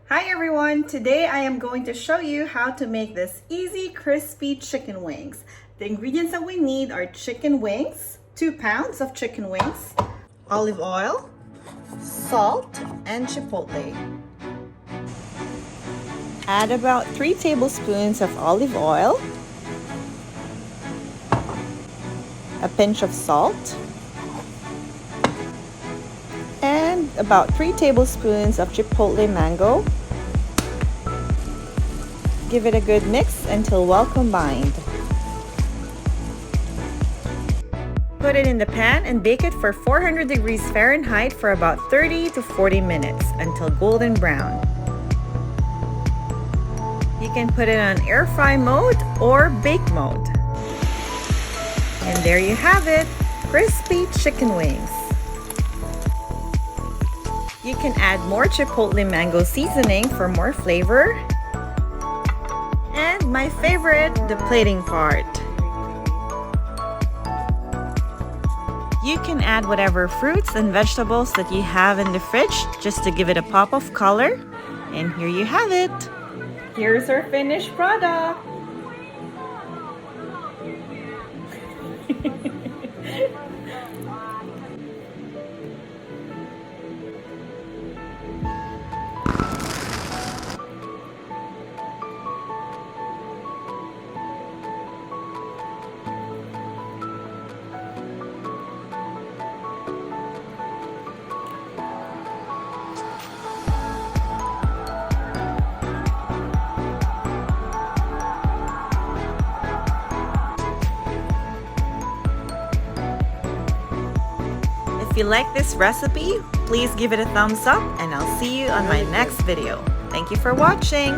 Hi everyone! Today I am going to show you how to make this easy crispy chicken wings. The ingredients that we need are chicken wings, 2 pounds of chicken wings, olive oil, salt, and chipotle. Add about 3 tablespoons of olive oil, a pinch of salt, and about 3 tablespoons of chipotle mango. Give it a good mix until well combined. Put it in the pan and bake it for 400 degrees Fahrenheit for about 30 to 40 minutes until golden brown. You can put it on air fry mode or bake mode. And there you have it, crispy chicken wings. You can add more chipotle mango seasoning for more flavor. And my favorite, the plating part. You can add whatever fruits and vegetables that you have in the fridge just to give it a pop of color. And here you have it. Here's our finished product. If you like this recipe, please give it a thumbs up and I'll see you on my next video. Thank you for watching.